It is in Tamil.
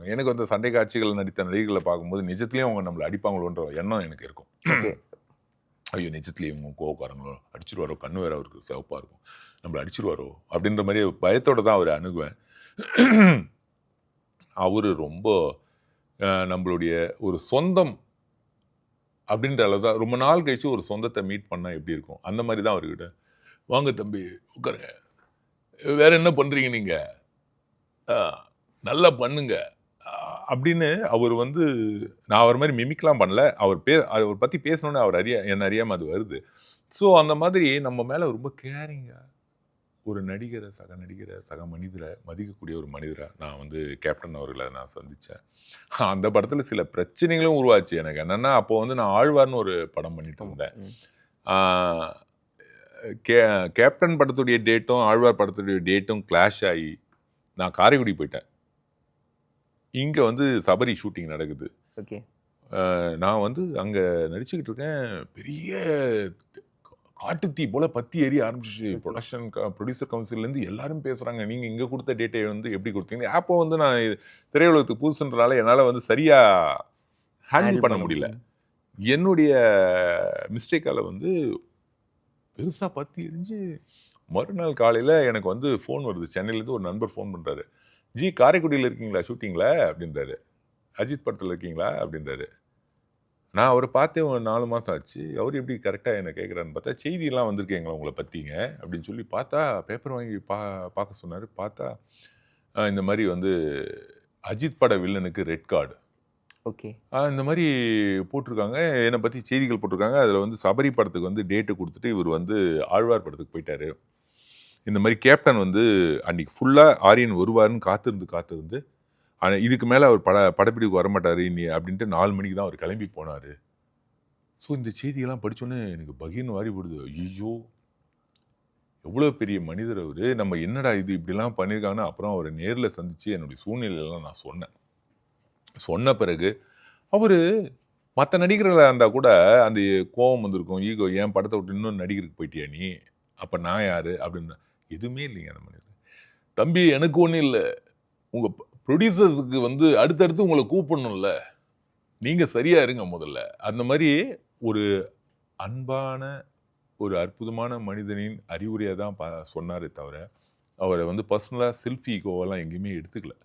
இருப்பாங்க. எனக்கு அந்த சண்டை காட்சிகள் நடித்த நடிகர்களை பார்க்கும்போது நிஜத்துலேயும் அவங்க நம்மளை அடிப்பாங்களோன்ற எண்ணம் எனக்கு இருக்கும். ஓகே. ஐயோ நிஜத்துலேயே இவங்க கோவக்காரங்களோ அடிச்சிருவாரோ, கண்ணு வேற அவருக்கு சிவப்பாக இருக்கும், நம்மளை அடிச்சிருவாரோ அப்படின்ற மாதிரி பயத்தோடு தான் அவரை அணுகுவேன். அவர் ரொம்ப நம்மளுடைய ஒரு சொந்தம் அப்படின்ற அளவு தான். ரொம்ப நாள் கழிச்சு ஒரு சொந்தத்தை மீட் பண்ணால் எப்படி இருக்கும், அந்த மாதிரி தான் அவர்கிட்ட. வாங்க தம்பி உட்காருங்க, வேற என்ன பண்ணுறீங்க நீங்கள், நல்லா பண்ணுங்க அப்படின்னு அவர் வந்து, நான் அவர் மாதிரி மிமிக்லாம் பண்ணல, அவர் பற்றி பேசணுன்னு அவர் என்ன அறியாமல் அது வருது. ஸோ அந்த மாதிரி நம்ம மேலே ரொம்ப கேரிங்காக ஒரு நடிகரை, சக மனிதரை மதிக்கக்கூடிய ஒரு மனிதராக நான் வந்து கேப்டன் அவர்களை நான் சந்தித்தேன். அந்த படத்தில் சில பிரச்சனைகளும் உருவாச்சு எனக்கு. என்னென்னா அப்போ வந்து நான் ஆழ்வார்னு ஒரு படம் பண்ணிட்டு இருந்தேன். கேப்டன் படத்துடைய டேட்டும் ஆழ்வார் படத்துடைய டேட்டும் கிளாஷ் ஆகி நான் காரைக்குடி போயிட்டேன். இங்கே வந்து சபரி ஷூட்டிங் நடக்குது. ஓகே. நான் வந்து அங்கே நடிச்சுக்கிட்டு இருக்கேன். பெரிய காட்டுத்தீ போல் பற்றி எரிய ஆரம்பிச்சிச்சு. ப்ரொடியூசர் கவுன்சிலேருந்து எல்லாரும் பேசுகிறாங்க, நீங்கள் இங்கே கொடுத்த டேட்டை வந்து எப்படி கொடுத்தீங்க. அப்போ வந்து நான் திரையுலகத்துக்கு புதுசுன்றனால என்னால் வந்து சரியாக ஹேண்டில் பண்ண முடியல. என்னுடைய மிஸ்டேக்கால் வந்து பெருசாக பற்றி எரிஞ்சு மறுநாள் காலையில் எனக்கு வந்து ஃபோன் வருது. சென்னையிலேருந்து ஒரு நண்பர் ஃபோன் பண்ணுறாரு. ஜி காரைக்குடியில் இருக்கீங்களா ஷூட்டிங்கில் அப்படின்றாரு. அஜித் படத்தில் இருக்கீங்களா அப்படின்றாரு. நான் அவரை பார்த்தே ஒரு 4 மாதம் ஆச்சு. அவர் எப்படி கரெக்டாக என்ன கேட்குறான்னு பார்த்தா, செய்தியெல்லாம் வந்திருக்கேங்களா உங்களை பற்றிங்க அப்படின்னு சொல்லி பார்த்தா, பேப்பர் வாங்கி பார்க்க சொன்னார். பார்த்தா இந்த மாதிரி வந்து அஜித் பட வில்லனுக்கு ரெட் கார்டு. ஓகே. இந்த மாதிரி போட்டிருக்காங்க, என்னை பற்றி செய்திகள் போட்டிருக்காங்க. அதில் வந்து சபரி படத்துக்கு வந்து டேட்டு கொடுத்துட்டு இவர் வந்து ஆழ்வார் படத்துக்கு போயிட்டாரு. இந்த மாதிரி கேப்டன் வந்து அன்றைக்கி ஃபுல்லாக ஆரியன் வருவார்னு காத்திருந்து ஆனால் இதுக்கு மேலே அவர் படப்பிடிவுக்கு வரமாட்டார் இனி அப்படின்ட்டு 4 மணிக்கு தான் அவர் கிளம்பி போனார். ஸோ இந்த செய்தியெல்லாம் படித்தோன்னே எனக்கு பகீர்னு வாரி போடுது. ஐயோ எவ்வளோ பெரிய மனிதர் அவர், நம்ம என்னடா இது இப்படிலாம் பண்ணியிருக்காங்கன்னா. அப்புறம் அவரை நேரில் சந்தித்து என்னுடைய சூழ்நிலையெல்லாம் நான் சொன்ன பிறகு அவர் மற்ற நடிகர்களாக இருந்தால் கூட அந்த கோபம் வந்திருக்கும், ஈகோ, ஏன் படத்தை விட்டு இன்னொரு நடிகருக்கு போயிட்டியா நீ, அப்போ நான் யார் அப்படின்னு. எதுவுமே இல்லைங்க அந்த மனிதர். தம்பி எனக்கு ஒன்றும் இல்லை, உங்கள் ப்ரொடியூசர்ஸுக்கு வந்து அடுத்தடுத்து உங்களை கூப்பிடணும்ல, நீங்கள் சரியாக இருங்க முதல்ல. அந்த மாதிரி ஒரு அன்பான ஒரு அற்புதமான மனிதனின் அறிவுரையாக தான் சொன்னாரே தவிர அவரை வந்து பர்சனலாக செல்ஃபி ஈகோவெல்லாம் எங்கேயுமே எடுத்துக்கல.